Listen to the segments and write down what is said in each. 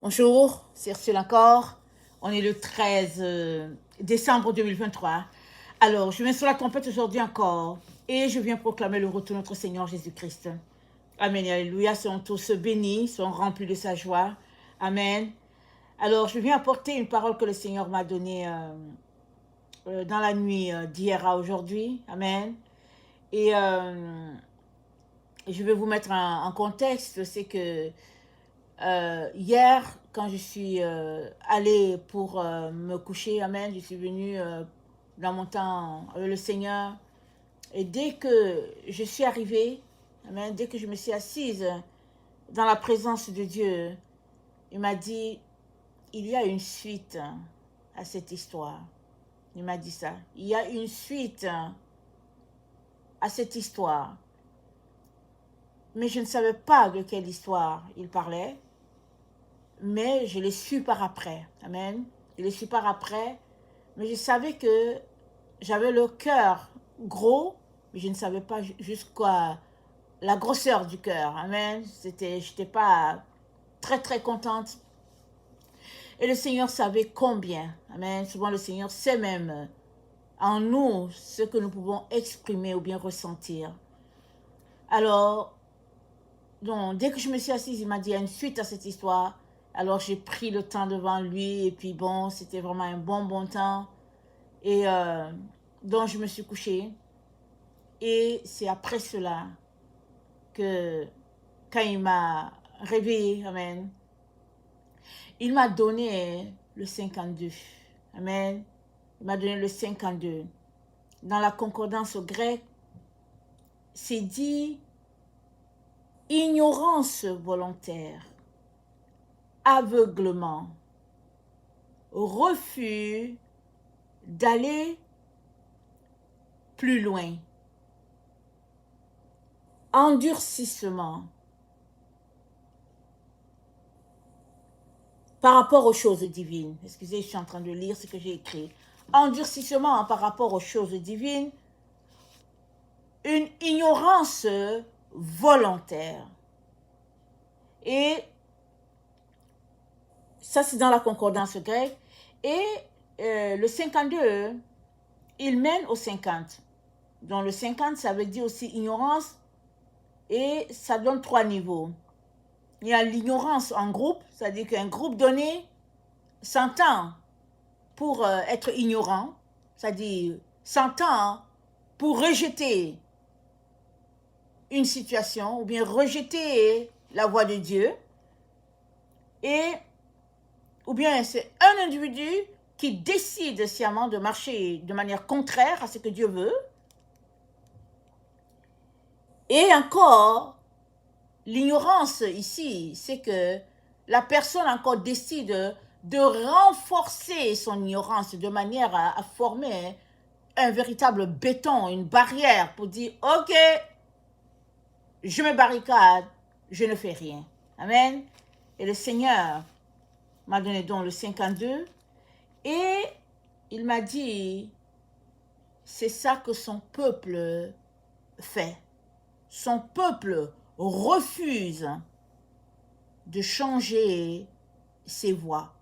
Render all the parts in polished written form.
Bonjour, c'est Ursule encore. On est le 13 décembre 2023. Alors, je viens sur la trompette aujourd'hui encore et je viens proclamer le retour de notre Seigneur Jésus-Christ. Amen et alléluia, sont tous bénis, sont remplis de sa joie. Amen. Alors, je viens apporter une parole que le Seigneur m'a donnée dans la nuit d'hier à aujourd'hui. Amen. Et je vais vous mettre en contexte, c'est que hier, quand je suis allée pour me coucher, amen, je suis venue dans mon temps avec le Seigneur. Et dès que je suis arrivée, amen, dès que je me suis assise dans la présence de Dieu, il m'a dit, il y a une suite à cette histoire. Il m'a dit ça. Il y a une suite à cette histoire. Mais je ne savais pas de quelle histoire il parlait. Mais je l'ai su par après. Amen. Je l'ai su par après. Mais je savais que j'avais le cœur gros, mais je ne savais pas jusqu'à la grosseur du cœur. Amen. Je n'étais pas très, très contente. Et le Seigneur savait combien. Amen. Souvent, le Seigneur sait même en nous ce que nous pouvons exprimer ou bien ressentir. Alors, donc, dès que je me suis assise, il m'a dit, il y a une suite à cette histoire. Alors, j'ai pris le temps devant lui. Et puis, bon, c'était vraiment un bon temps. Et donc, je me suis couchée. Et c'est après cela que, quand il m'a réveillée, amen, il m'a donné le 52. Amen. Il m'a donné le 52. Dans la concordance grecque, c'est dit ignorance volontaire, aveuglement, refus d'aller plus loin, endurcissement par rapport aux choses divines. Excusez, je suis en train de lire ce que j'ai écrit. Endurcissement par rapport aux choses divines, une ignorance volontaire. Et ça, c'est dans la concordance grecque. Et le 52, il mène au 50. Donc le 50, ça veut dire aussi ignorance. Et ça donne 3 niveaux. Il y a l'ignorance en groupe, c'est-à-dire qu'un groupe donné s'entend pour être ignorant, c'est-à-dire s'entend pour rejeter une situation ou bien rejeter la voix de Dieu. Et ou bien c'est un individu qui décide sciemment de marcher de manière contraire à ce que Dieu veut. Et encore, l'ignorance ici, c'est que la personne encore décide de renforcer son ignorance de manière à former un véritable béton, une barrière pour dire, ok, je me barricade, je ne fais rien. Amen. Et le Seigneur m'a donné donc le 52 et il m'a dit, c'est ça que son peuple fait. Son peuple refuse de changer ses voies.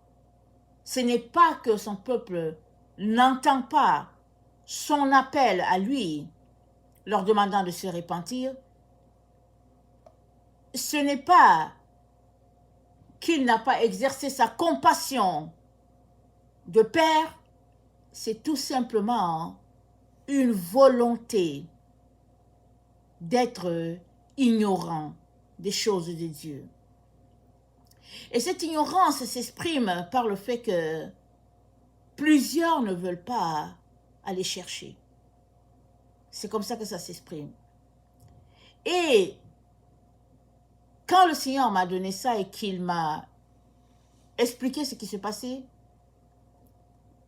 Ce n'est pas que son peuple n'entend pas son appel à lui, leur demandant de se repentir. Ce n'est pas qu'il n'a pas exercé sa compassion de père, c'est tout simplement une volonté d'être ignorant des choses de Dieu. Et cette ignorance s'exprime par le fait que plusieurs ne veulent pas aller chercher. C'est comme ça que ça s'exprime. Et quand le Seigneur m'a donné ça et qu'il m'a expliqué ce qui se passait,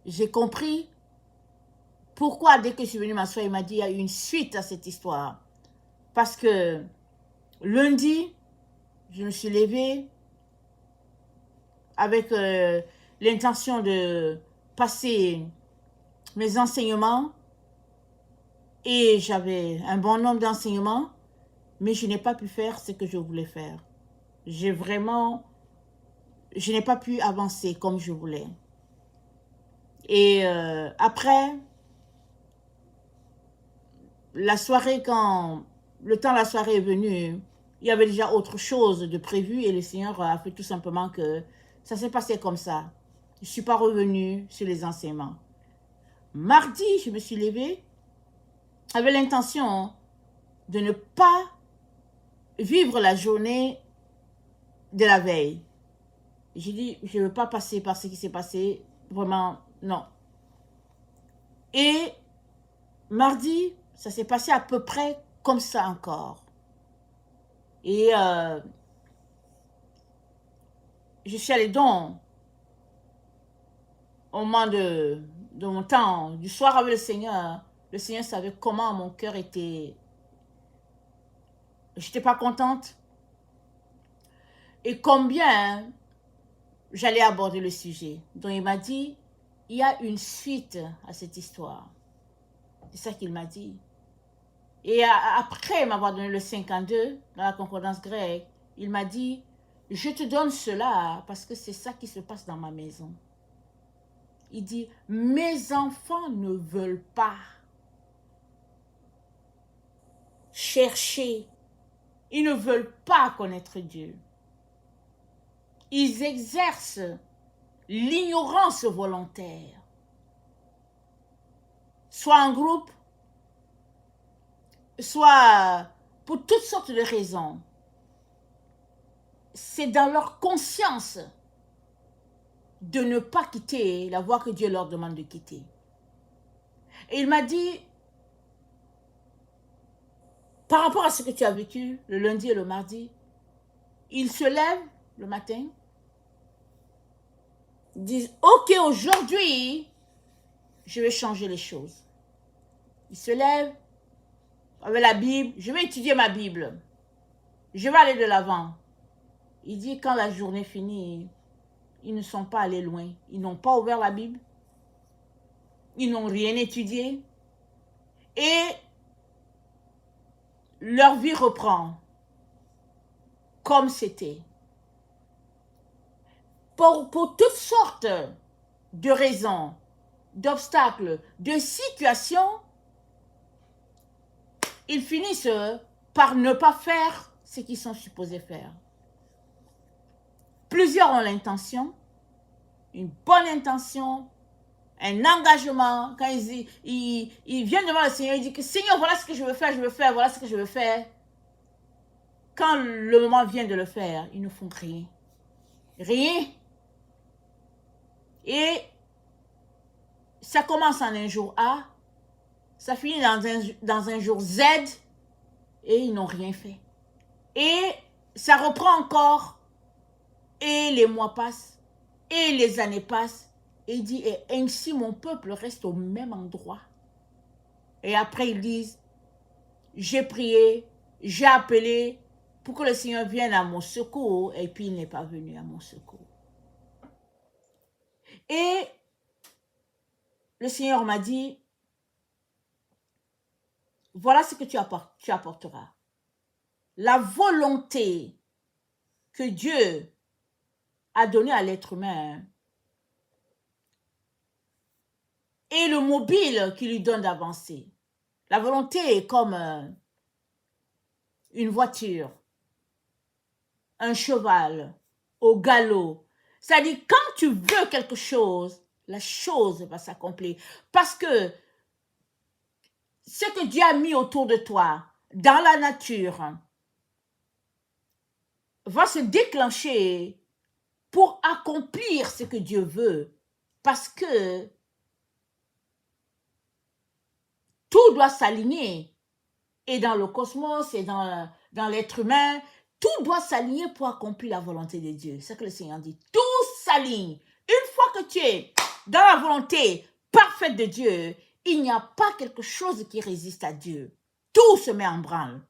j'ai compris pourquoi dès que je suis venue m'asseoir, il m'a dit il y a une suite à cette histoire. Parce que lundi, je me suis levée avec l'intention de passer mes enseignements et j'avais un bon nombre d'enseignements, mais je n'ai pas pu faire ce que je voulais faire. J'ai vraiment je n'ai pas pu avancer comme je voulais. Et après, la soirée, quand le temps de la soirée est venu, il y avait déjà autre chose de prévu et le Seigneur a fait tout simplement que ça s'est passé comme ça. Je ne suis pas revenue sur les enseignements. Mardi, je me suis levée avec l'intention de ne pas vivre la journée de la veille. J'ai dit, je ne veux pas passer par ce qui s'est passé. Vraiment, non. Et mardi, ça s'est passé à peu près comme ça encore. Et je suis allée donc au moment de mon temps, du soir avec le Seigneur savait comment mon cœur était. Je n'étais pas contente. Et combien j'allais aborder le sujet. Donc il m'a dit, il y a une suite à cette histoire. C'est ça qu'il m'a dit. Et après m'avoir donné le 52 dans la concordance grecque, il m'a dit, je te donne cela parce que c'est ça qui se passe dans ma maison. Il dit, mes enfants ne veulent pas chercher. Ils ne veulent pas connaître Dieu. Ils exercent l'ignorance volontaire. Soit en groupe, soit pour toutes sortes de raisons. C'est dans leur conscience de ne pas quitter la voie que Dieu leur demande de quitter. Et il m'a dit, par rapport à ce que tu as vécu le lundi et le mardi, ils se lèvent le matin, disent, ok, aujourd'hui, je vais changer les choses. Ils se lèvent avec la Bible, je vais étudier ma Bible, je vais aller de l'avant. Il dit, quand la journée finit, ils ne sont pas allés loin. Ils n'ont pas ouvert la Bible. Ils n'ont rien étudié. Et leur vie reprend comme c'était. Pour toutes sortes de raisons, d'obstacles, de situations, ils finissent par ne pas faire ce qu'ils sont supposés faire. Plusieurs ont l'intention, une bonne intention, un engagement. Quand ils viennent devant le Seigneur, ils disent que Seigneur, voilà ce que je veux faire, voilà ce que je veux faire. Quand le moment vient de le faire, ils ne font rien. Rien. Et ça commence en un jour A, ça finit dans un jour Z, et ils n'ont rien fait. Et ça reprend encore, et les mois passent, et les années passent, et il dit, et ainsi mon peuple reste au même endroit. Et après ils disent, j'ai prié, j'ai appelé pour que le Seigneur vienne à mon secours, et puis il n'est pas venu à mon secours. Et le Seigneur m'a dit, voilà ce que tu apporteras. La volonté que Dieu a donnée à l'être humain et le mobile qui lui donne d'avancer. La volonté est comme une voiture, un cheval au galop. C'est-à-dire, quand tu veux quelque chose, la chose va s'accomplir. Parce que ce que Dieu a mis autour de toi, dans la nature, va se déclencher pour accomplir ce que Dieu veut. Parce que tout doit s'aligner. Et dans le cosmos, et dans l'être humain, tout doit s'aligner pour accomplir la volonté de Dieu. C'est ce que le Seigneur dit. Tout s'aligne. Une fois que tu es dans la volonté parfaite de Dieu, il n'y a pas quelque chose qui résiste à Dieu. Tout se met en branle.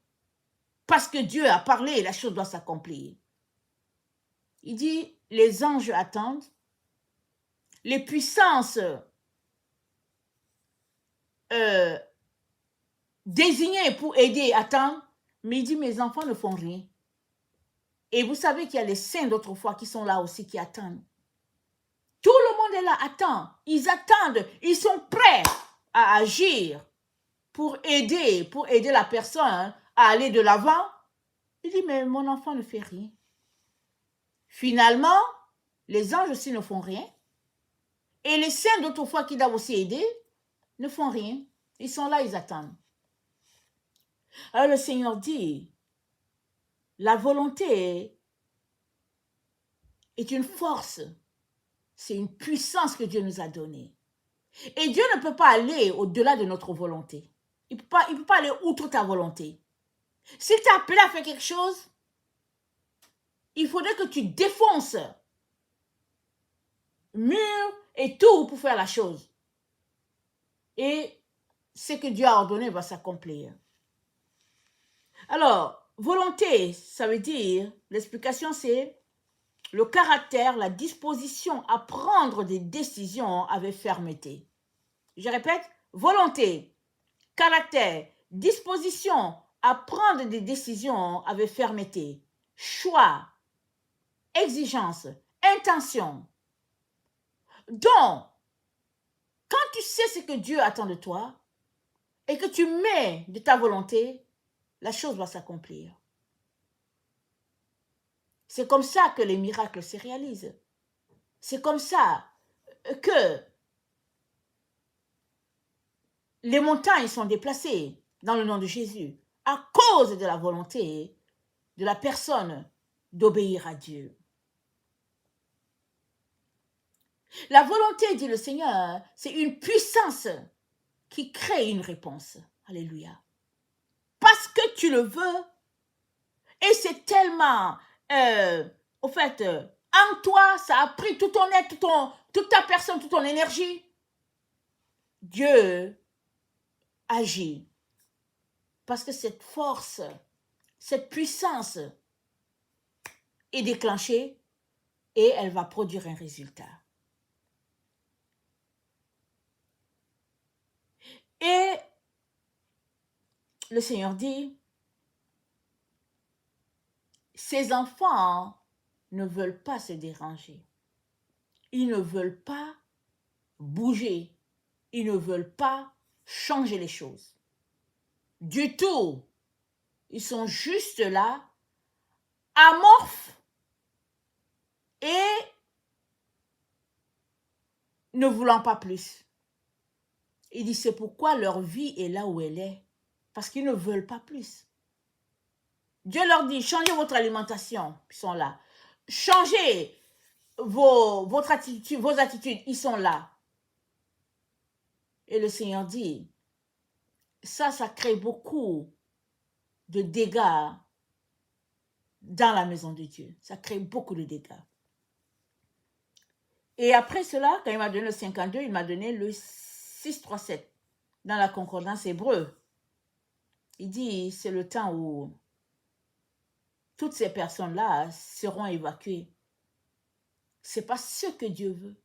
Parce que Dieu a parlé, la chose doit s'accomplir. Il dit, les anges attendent, les puissances désignées pour aider attendent, mais il dit, mes enfants ne font rien. Et vous savez qu'il y a les saints d'autrefois qui sont là aussi, qui attendent. Tout le monde est là, attend. Ils attendent, ils sont prêts à agir pour aider la personne à aller de l'avant. Il dit, mais mon enfant ne fait rien. Finalement, les anges aussi ne font rien. Et les saints d'autrefois qui doivent aussi aider ne font rien. Ils sont là, ils attendent. Alors le Seigneur dit, la volonté est une force, c'est une puissance que Dieu nous a donnée. Et Dieu ne peut pas aller au-delà de notre volonté. Il ne peut pas aller outre ta volonté. S'il t'a appelé à faire quelque chose, il faudrait que tu défonces mur et tout pour faire la chose. Et ce que Dieu a ordonné va s'accomplir. Alors, volonté, ça veut dire, l'explication c'est le caractère, la disposition à prendre des décisions avec fermeté. Je répète, volonté, caractère, disposition à prendre des décisions avec fermeté, choix, exigence, intention. Donc, quand tu sais ce que Dieu attend de toi et que tu mets de ta volonté, la chose va s'accomplir. C'est comme ça que les miracles se réalisent. C'est comme ça que les montagnes sont déplacées dans le nom de Jésus à cause de la volonté de la personne d'obéir à Dieu. La volonté, dit le Seigneur, c'est une puissance qui crée une réponse. Alléluia. Parce que tu le veux, et c'est tellement, au fait, en toi, ça a pris tout ton être, toute ta personne, toute ton énergie. Dieu agit. Parce que cette force, cette puissance est déclenchée et elle va produire un résultat. Et le Seigneur dit, ces enfants ne veulent pas se déranger. Ils ne veulent pas bouger. Ils ne veulent pas changer les choses. Du tout. Ils sont juste là, amorphes et ne voulant pas plus. Il dit, c'est pourquoi leur vie est là où elle est. Parce qu'ils ne veulent pas plus. Dieu leur dit, changez votre alimentation. Ils sont là. Changez vos attitudes. Ils sont là. Et le Seigneur dit, ça crée beaucoup de dégâts dans la maison de Dieu. Ça crée beaucoup de dégâts. Et après cela, quand il m'a donné le 52, il m'a donné le 637 dans la concordance hébreu. Il dit, c'est le temps où toutes ces personnes-là seront évacuées. Ce n'est pas ce que Dieu veut.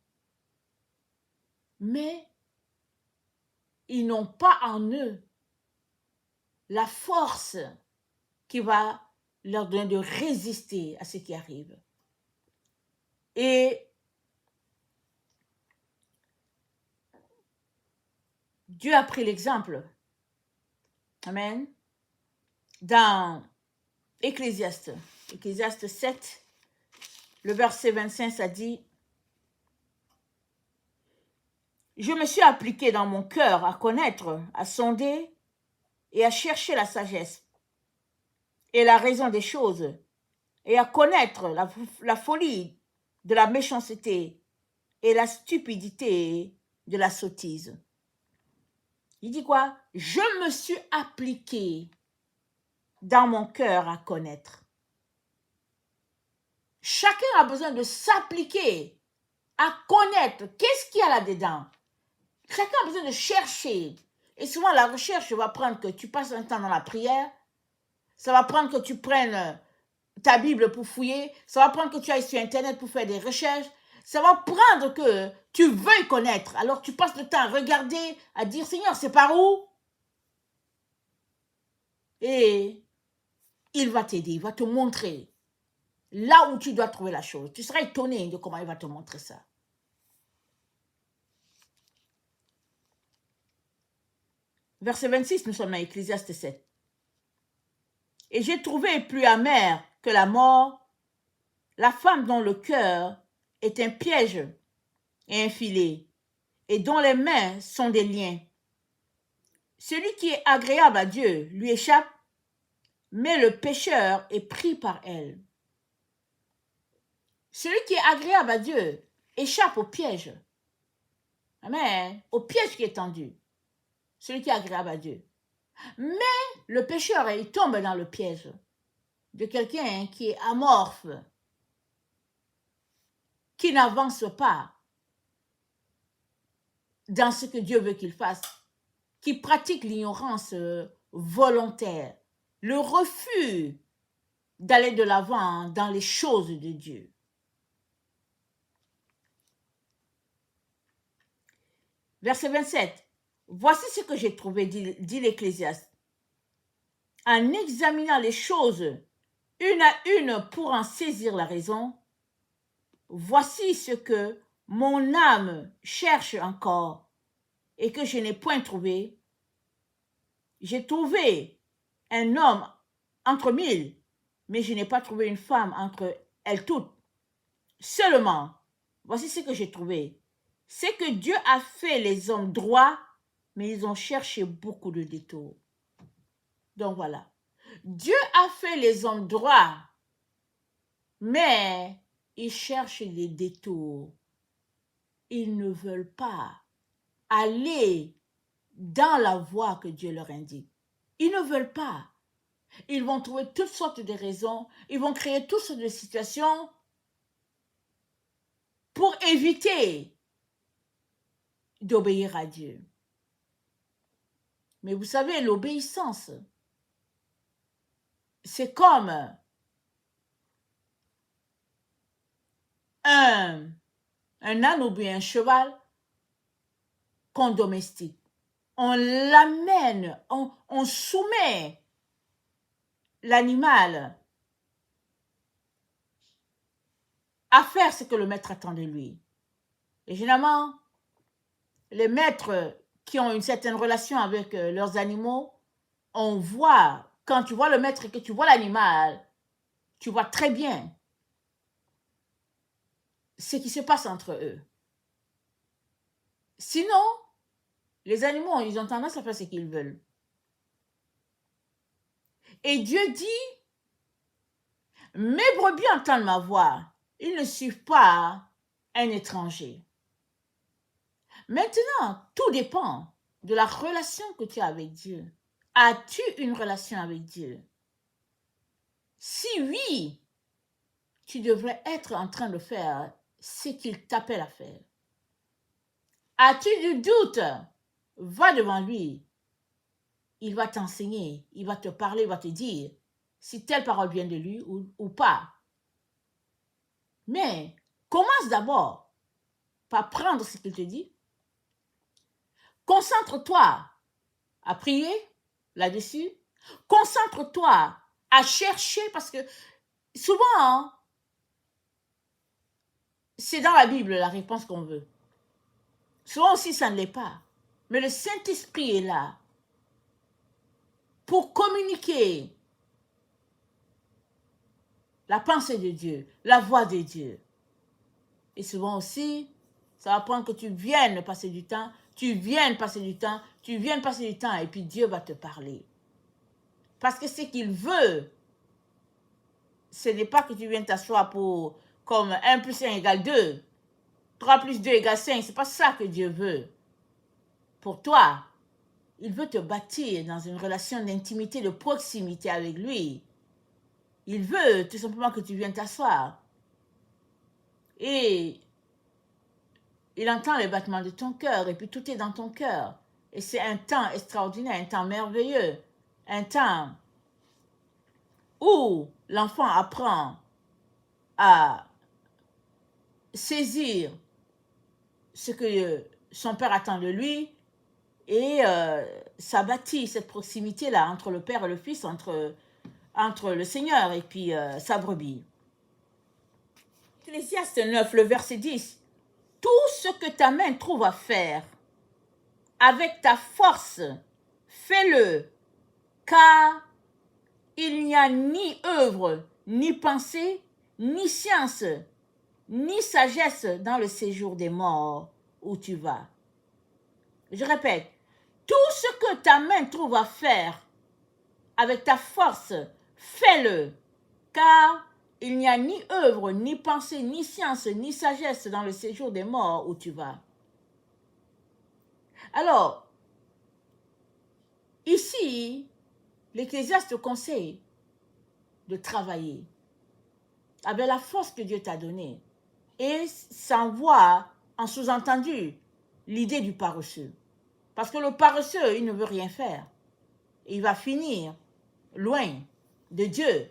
Mais ils n'ont pas en eux la force qui va leur donner de résister à ce qui arrive. Et Dieu a pris l'exemple. Amen. Dans Ecclésiaste 7, le verset 25, ça dit, « Je me suis appliqué dans mon cœur à connaître, à sonder et à chercher la sagesse et la raison des choses et à connaître la folie de la méchanceté et la stupidité de la sottise. » Il dit quoi? Je me suis appliqué dans mon cœur à connaître. Chacun a besoin de s'appliquer à connaître qu'est-ce qu'il y a là-dedans. Chacun a besoin de chercher. Et souvent, la recherche va prendre que tu passes un temps dans la prière. Ça va prendre que tu prennes ta Bible pour fouiller. Ça va prendre que tu ailles sur Internet pour faire des recherches. Ça va prendre que tu veuilles connaître. Alors, tu passes le temps à regarder, à dire, Seigneur, c'est par où? Et il va t'aider, il va te montrer. là où tu dois trouver la chose. Tu seras étonné de comment il va te montrer ça. Verset 26, nous sommes à Ecclésiaste 7. Et j'ai trouvé plus amer que la mort la femme dont le cœur est un piège et un filet, et dont les mains sont des liens. Celui qui est agréable à Dieu lui échappe, mais le pécheur est pris par elle. Celui qui est agréable à Dieu échappe au piège. Amen. Au piège qui est tendu. Celui qui est agréable à Dieu. Mais le pécheur, il tombe dans le piège de quelqu'un qui est amorphe, qui n'avance pas dans ce que Dieu veut qu'il fasse, qui pratique l'ignorance volontaire, le refus d'aller de l'avant dans les choses de Dieu. Verset 27. Voici ce que j'ai trouvé, dit l'Ecclésiaste. En examinant les choses une à une pour en saisir la raison, voici ce que mon âme cherche encore et que je n'ai point trouvé. J'ai trouvé un homme entre mille, mais je n'ai pas trouvé une femme entre elles toutes. Seulement, voici ce que j'ai trouvé. C'est que Dieu a fait les hommes droits, mais ils ont cherché beaucoup de détours. Donc voilà. Dieu a fait les hommes droits, mais ils cherchent des détours. Ils ne veulent pas aller dans la voie que Dieu leur indique. Ils ne veulent pas. Ils vont trouver toutes sortes de raisons. Ils vont créer toutes sortes de situations pour éviter d'obéir à Dieu. Mais vous savez, l'obéissance, c'est comme un âne ou bien un cheval qu'on domestique. On l'amène, on soumet l'animal à faire ce que le maître attend de lui. Et généralement, les maîtres qui ont une certaine relation avec leurs animaux, on voit, quand tu vois le maître et que tu vois l'animal, tu vois très bien ce qui se passe entre eux. Sinon, les animaux, ils ont tendance à faire ce qu'ils veulent. Et Dieu dit, mes brebis entendent ma voix, ils ne suivent pas un étranger. Maintenant, tout dépend de la relation que tu as avec Dieu. As-tu une relation avec Dieu? Si oui, tu devrais être en train de faire ce qu'il t'appelle à faire. As-tu du doute? Va devant lui. Il va t'enseigner, il va te parler, il va te dire si telle parole vient de lui ou pas. Mais commence d'abord par prendre ce qu'il te dit. Concentre-toi à prier là-dessus. Concentre-toi à chercher parce que souvent, c'est dans la Bible la réponse qu'on veut. Souvent aussi, ça ne l'est pas. Mais le Saint-Esprit est là pour communiquer la pensée de Dieu, la voix de Dieu. Et souvent aussi, ça va prendre que tu viennes passer du temps, tu viennes passer du temps, et puis Dieu va te parler. Parce que ce qu'il veut, ce n'est pas que tu viennes t'asseoir pour comme 1 plus 1 égale 2, 3 plus 2 égale 5, c'est pas ça que Dieu veut. Pour toi, il veut te bâtir dans une relation d'intimité, de proximité avec lui. Il veut tout simplement que tu viennes t'asseoir. Et il entend les battements de ton cœur, et puis tout est dans ton cœur. Et c'est un temps extraordinaire, un temps merveilleux, un temps où l'enfant apprend à saisir ce que son père attend de lui, et ça bâtit cette proximité-là entre le père et le fils, entre le Seigneur et puis sa brebis. Ecclésiaste 9, le verset 10. Tout ce que ta main trouve à faire, avec ta force, fais-le, car il n'y a ni œuvre, ni pensée, ni science, ni sagesse dans le séjour des morts où tu vas. Je répète, tout ce que ta main trouve à faire, avec ta force, fais-le, car il n'y a ni œuvre, ni pensée, ni science, ni sagesse dans le séjour des morts où tu vas. Alors, ici, l'Ecclésiaste te conseille de travailler avec la force que Dieu t'a donnée et sans voir en sous-entendu l'idée du paresseux. Parce que le paresseux, il ne veut rien faire. Il va finir loin de Dieu.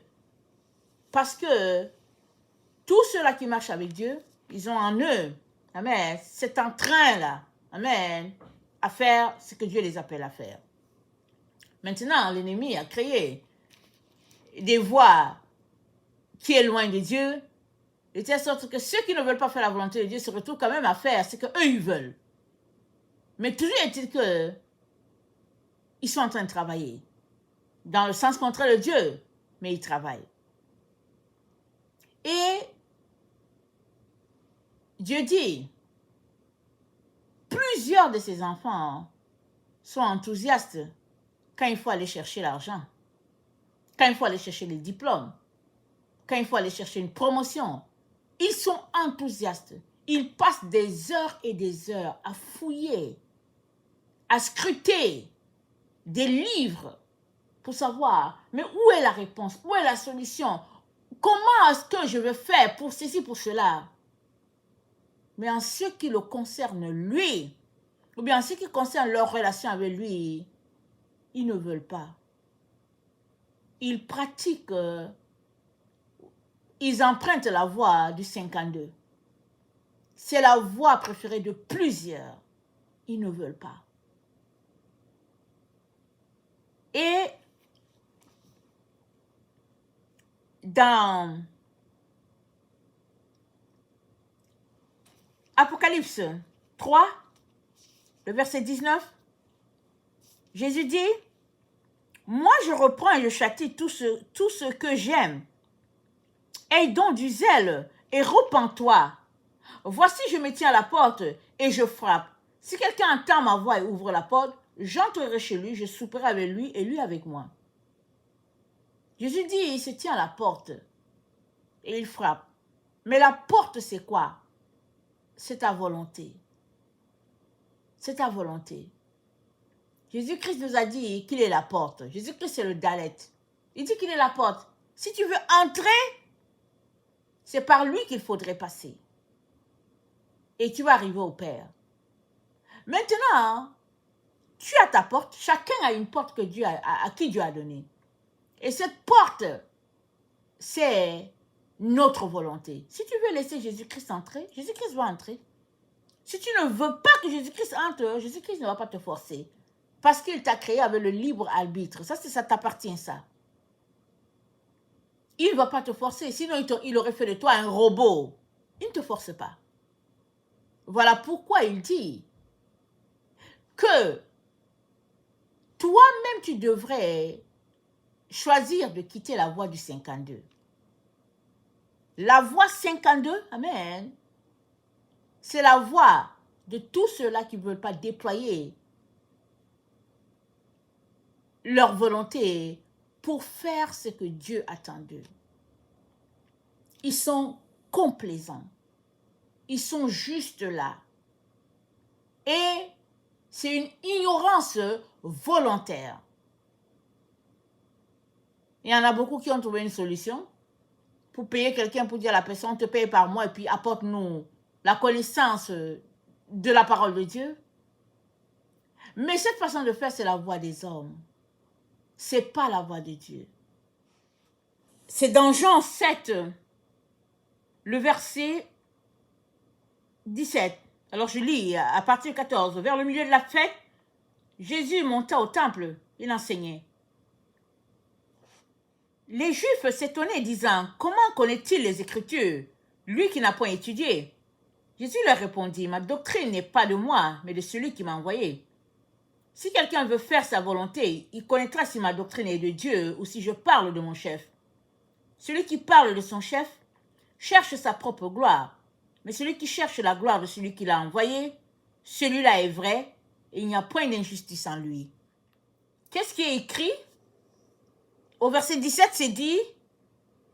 Parce que tous ceux-là qui marchent avec Dieu, ils ont en eux, amen, cet entrain-là, amen, à faire ce que Dieu les appelle à faire. Maintenant, l'ennemi a créé des voies qui est loin de Dieu, de telle sorte que ceux qui ne veulent pas faire la volonté de Dieu se retrouvent quand même à faire ce qu'eux, ils veulent. Mais toujours est-il que ils sont en train de travailler dans le sens contraire de Dieu, mais ils travaillent. Et Dieu dit, plusieurs de ses enfants sont enthousiastes quand il faut aller chercher l'argent, quand il faut aller chercher les diplômes, quand il faut aller chercher une promotion. Ils sont enthousiastes. Ils passent des heures et des heures à fouiller, à scruter des livres pour savoir, mais où est la réponse, où est la solution, comment est-ce que je vais faire pour ceci, pour cela. Mais en ce qui le concerne lui, ou bien en ce qui concerne leur relation avec lui, ils ne veulent pas. Ils pratiquent, ils empruntent la voie du 52. C'est la voie préférée de plusieurs. Ils ne veulent pas. Et dans Apocalypse 3, le verset 19, Jésus dit, « Moi je reprends et je châtie tout ce que j'aime. Aie donc du zèle et repens-toi. Voici je me tiens à la porte et je frappe. Si quelqu'un entend ma voix et ouvre la porte, j'entrerai chez lui, je souperai avec lui et lui avec moi. » Jésus dit, il se tient à la porte et il frappe. Mais la porte, c'est quoi? C'est ta volonté. C'est ta volonté. Jésus-Christ nous a dit qu'il est la porte. Jésus-Christ, c'est le Dalet. Il dit qu'il est la porte. Si tu veux entrer, c'est par lui qu'il faudrait passer. Et tu vas arriver au Père. Maintenant, tu as ta porte. Chacun a une porte que Dieu à qui Dieu a donnée. Et cette porte, c'est notre volonté. Si tu veux laisser Jésus-Christ entrer, Jésus-Christ va entrer. Si tu ne veux pas que Jésus-Christ entre, Jésus-Christ ne va pas te forcer. Parce qu'il t'a créé avec le libre arbitre. Ça t'appartient, ça. Il ne va pas te forcer. Sinon, il aurait fait de toi un robot. Il ne te force pas. Voilà pourquoi il dit que toi-même, tu devrais choisir de quitter la voie du 52. La voie 52, amen, c'est la voie de tous ceux-là qui ne veulent pas déployer leur volonté pour faire ce que Dieu attend d'eux. Ils sont complaisants. Ils sont juste là. Et c'est une ignorance volontaire. Il y en a beaucoup qui ont trouvé une solution pour payer quelqu'un, pour dire à la personne, te paye par mois et puis apporte-nous la connaissance de la parole de Dieu. Mais cette façon de faire, c'est la voie des hommes. Ce n'est pas la voie de Dieu. C'est dans Jean 7, le verset 17. Alors je lis à partir de 14. Vers le milieu de la fête, Jésus monta au temple, il enseignait. Les Juifs s'étonnaient, disant, comment connaît-il les Écritures? lui qui n'a point étudié. Jésus leur répondit, ma doctrine n'est pas de moi, mais de celui qui m'a envoyé. Si quelqu'un veut faire sa volonté, il connaîtra si ma doctrine est de Dieu ou si je parle de mon chef. Celui qui parle de son chef cherche sa propre gloire, mais celui qui cherche la gloire de celui qui l'a envoyé, celui-là est vrai et il n'y a point d'injustice en lui. Qu'est-ce qui est écrit? Au verset 17, c'est dit,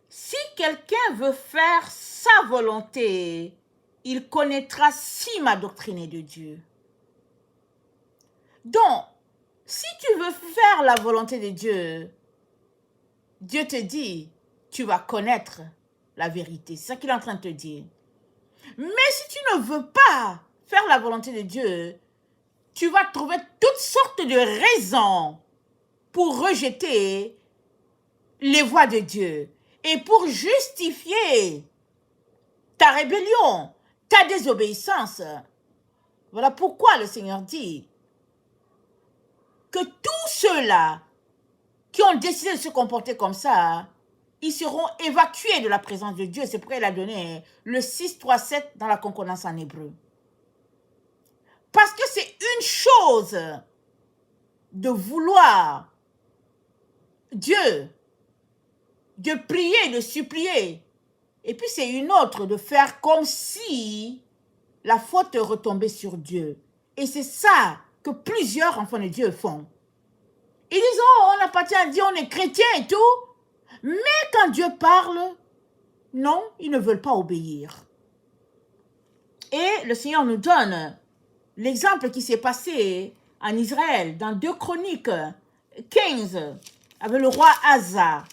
si quelqu'un veut faire sa volonté, il connaîtra si ma doctrine est de Dieu. Donc, si tu veux faire la volonté de Dieu, Dieu te dit, tu vas connaître la vérité. C'est ça qu'il est en train de te dire. Mais si tu ne veux pas faire la volonté de Dieu, tu vas trouver toutes sortes de raisons pour rejeter les voies de Dieu et pour justifier ta rébellion, ta désobéissance. Voilà pourquoi le Seigneur dit que tous ceux-là qui ont décidé de se comporter comme ça, ils seront évacués de la présence de Dieu. C'est pourquoi il a donné le 6-3-7 dans la concordance en hébreu. Parce que c'est une chose de vouloir Dieu, de prier, de supplier. Et puis c'est une autre de faire comme si la faute retombait sur Dieu. Et c'est ça que plusieurs enfants de Dieu font. Ils disent, oh, on appartient à Dieu, on est chrétien et tout. Mais quand Dieu parle, non, ils ne veulent pas obéir. Et le Seigneur nous donne l'exemple qui s'est passé en Israël, dans 2 Chroniques 15, avec le roi Asa.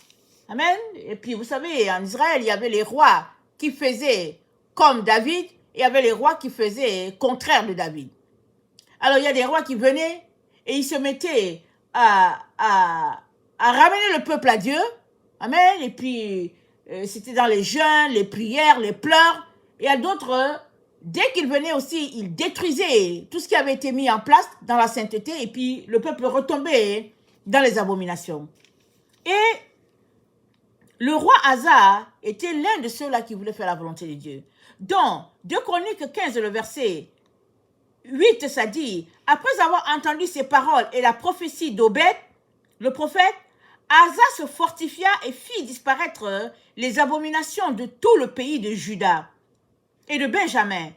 Amen. Et puis, vous savez, en Israël, il y avait les rois qui faisaient comme David, et il y avait les rois qui faisaient contraire de David. Alors, il y a des rois qui venaient et ils se mettaient à ramener le peuple à Dieu. Amen. Et puis, c'était dans les jeûnes, les prières, les pleurs. Et il y a d'autres, dès qu'ils venaient aussi, ils détruisaient tout ce qui avait été mis en place dans la sainteté. Et puis, le peuple retombait dans les abominations. Et le roi Asa était l'un de ceux-là qui voulaient faire la volonté de Dieu. Donc, 2 Chroniques 15, le verset 8, ça dit, après avoir entendu ces paroles et la prophétie d'Obed, le prophète, Asa se fortifia et fit disparaître les abominations de tout le pays de Juda et de Benjamin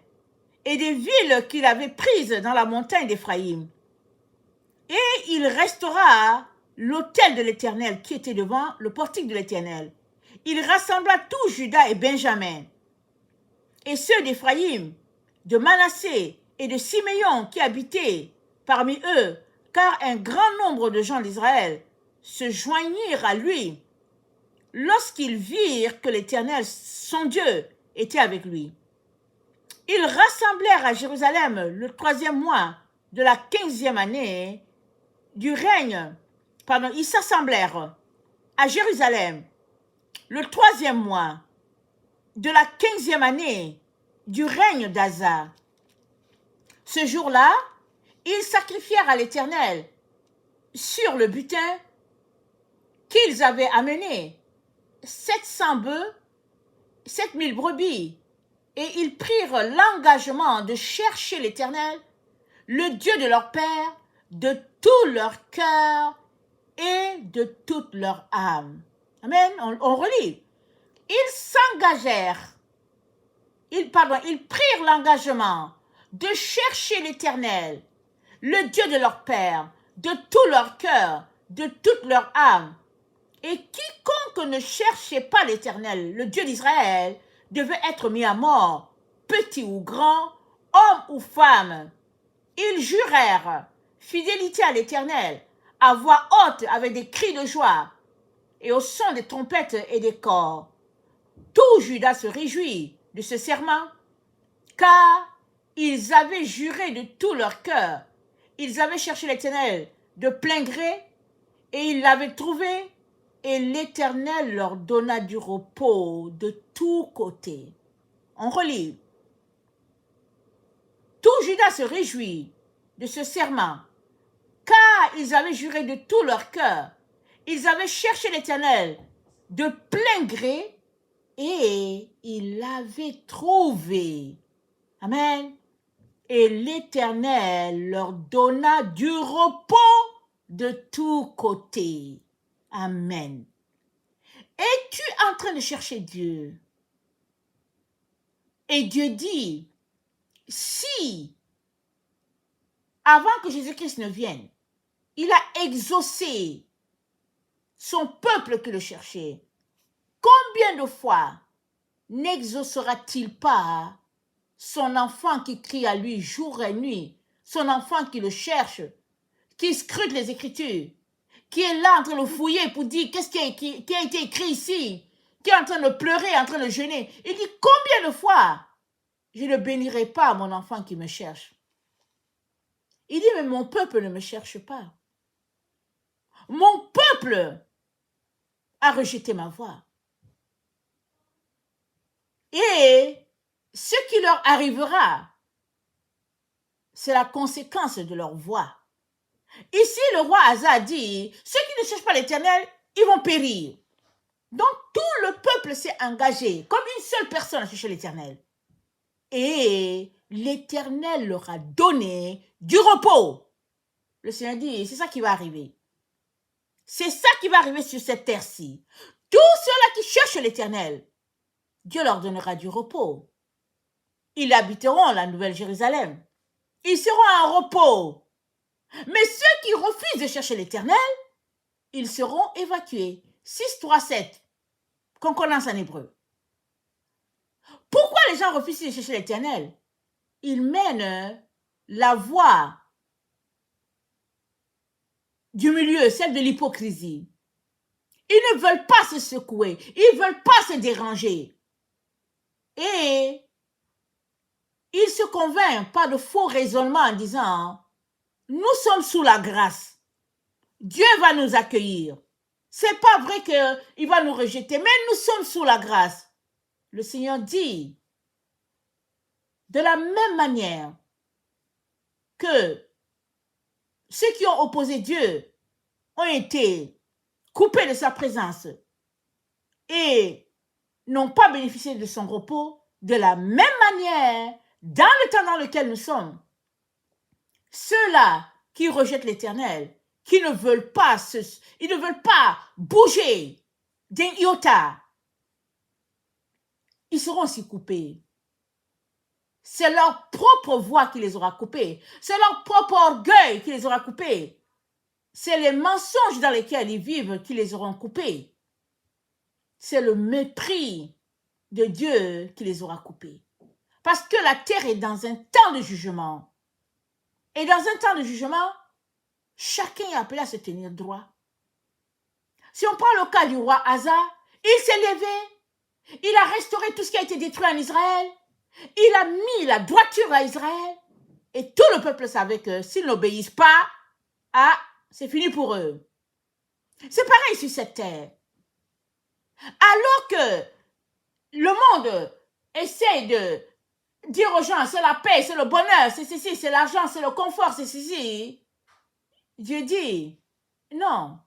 et des villes qu'il avait prises dans la montagne d'Éphraïm. Et il restaura l'autel de l'Éternel qui était devant le portique de l'Éternel. Il rassembla tout Juda et Benjamin et ceux d'Éphraïm, de Manassé et de Siméon qui habitaient parmi eux, car un grand nombre de gens d'Israël se joignirent à lui lorsqu'ils virent que l'Éternel, son Dieu, était avec lui. Ils rassemblèrent à Jérusalem le 3e mois de la 15e année du règne. Ils s'assemblèrent à Jérusalem le 3e mois de la 15e année du règne d'Asa. Ce jour-là, ils sacrifièrent à l'Éternel sur le butin qu'ils avaient amené 700 bœufs, 7000 brebis, et ils prirent l'engagement de chercher l'Éternel, le Dieu de leur père, de tout leur cœur et de toute leur âme. Amen. On relit. Ils s'engagèrent, ils prirent l'engagement de chercher l'Éternel, le Dieu de leur père, de tout leur cœur, de toute leur âme. Et quiconque ne cherchait pas l'Éternel, le Dieu d'Israël, devait être mis à mort, petit ou grand, homme ou femme. Ils jurèrent fidélité à l'Éternel, à voix haute avec des cris de joie et au son des trompettes et des cors. Tout Juda se réjouit de ce serment, car ils avaient juré de tout leur cœur. Ils avaient cherché l'Éternel de plein gré et ils l'avaient trouvé, et l'Éternel leur donna du repos de tous côtés. On relit. Tout Juda se réjouit de ce serment, car ils avaient juré de tout leur cœur. Ils avaient cherché l'Éternel de plein gré Et il l'avait trouvé. Amen. Et l'Éternel leur donna du repos de tous côtés. Amen. Es-tu en train de chercher Dieu? Et Dieu dit, si, avant que Jésus-Christ ne vienne, il a exaucé son peuple qui le cherchait, combien de fois n'exaucera-t-il pas son enfant qui crie à lui jour et nuit, son enfant qui le cherche, qui scrute les Écritures, qui est là en train de fouiller pour dire qu'est-ce qui a été écrit ici, qui est en train de pleurer, en train de jeûner. Il dit, combien de fois je ne bénirai pas mon enfant qui me cherche? Il dit, mais mon peuple ne me cherche pas. Mon peuple a rejeté ma voix. Et ce qui leur arrivera, c'est la conséquence de leur voix. Ici, le roi Asa dit, ceux qui ne cherchent pas l'Éternel, ils vont périr. Donc, tout le peuple s'est engagé, comme une seule personne à chercher l'Éternel. Et l'Éternel leur a donné du repos. Le Seigneur dit, c'est ça qui va arriver. C'est ça qui va arriver sur cette terre-ci. Tous ceux-là qui cherchent l'Éternel, Dieu leur donnera du repos. Ils habiteront la Nouvelle Jérusalem. Ils seront en repos. Mais ceux qui refusent de chercher l'Éternel, ils seront évacués. 6, 3, 7, concordance en hébreu. Pourquoi les gens refusent de chercher l'Éternel? Ils mènent la voie du milieu, celle de l'hypocrisie. Ils ne veulent pas se secouer. Ils ne veulent pas se déranger. Et ils se convainquent par de faux raisonnements en disant, nous sommes sous la grâce. Dieu va nous accueillir. C'est pas vrai qu'il va nous rejeter, mais nous sommes sous la grâce. Le Seigneur dit, de la même manière que ceux qui ont opposé Dieu ont été coupés de sa présence et n'ont pas bénéficié de son repos, de la même manière, dans le temps dans lequel nous sommes, ceux-là qui rejettent l'Éternel, qui ne veulent pas ils ne veulent pas bouger d'un iota, ils seront aussi coupés. C'est leur propre voix qui les aura coupés. C'est leur propre orgueil qui les aura coupés. C'est les mensonges dans lesquels ils vivent qui les auront coupés. C'est le mépris de Dieu qui les aura coupés. Parce que la terre est dans un temps de jugement. Et dans un temps de jugement, chacun est appelé à se tenir droit. Si on prend le cas du roi Asa, il s'est levé, il a restauré tout ce qui a été détruit en Israël, il a mis la droiture à Israël, et tout le peuple savait que s'ils n'obéissent pas, c'est fini pour eux. C'est pareil sur cette terre. Alors que le monde essaie de dire aux gens, c'est la paix, c'est le bonheur, c'est ceci, c'est l'argent, c'est le confort, c'est ceci, Dieu dit, non,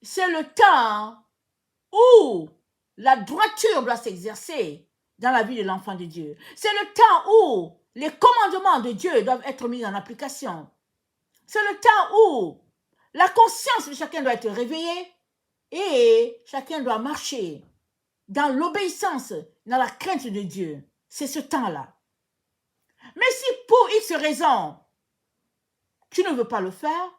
c'est le temps où la droiture doit s'exercer dans la vie de l'enfant de Dieu. C'est le temps où les commandements de Dieu doivent être mis en application. C'est le temps où la conscience de chacun doit être réveillée et chacun doit marcher dans l'obéissance, dans la crainte de Dieu. C'est ce temps-là. Mais si pour X raison, tu ne veux pas le faire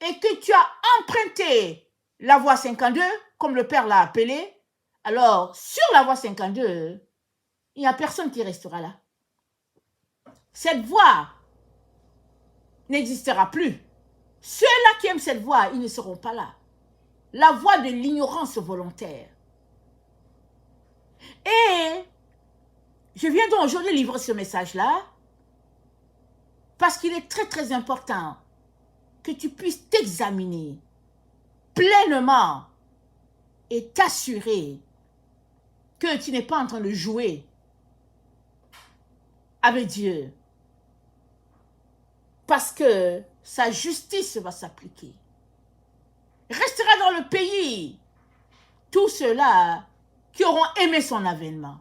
et que tu as emprunté la voie 52, comme le Père l'a appelé, alors sur la voie 52, il n'y a personne qui restera là. Cette voie n'existera plus. Ceux-là qui aiment cette voie, ils ne seront pas là. La voie de l'ignorance volontaire. Et je viens donc aujourd'hui livrer ce message-là parce qu'il est très très important que tu puisses t'examiner pleinement et t'assurer que tu n'es pas en train de jouer avec Dieu. Parce que sa justice va s'appliquer. Restera dans le pays tout cela qui auront aimé son avènement.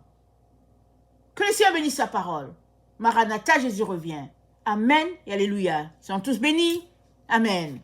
Que le Seigneur bénisse sa parole. Maranatha, Jésus revient. Amen et Alléluia. Ils sont tous bénis. Amen.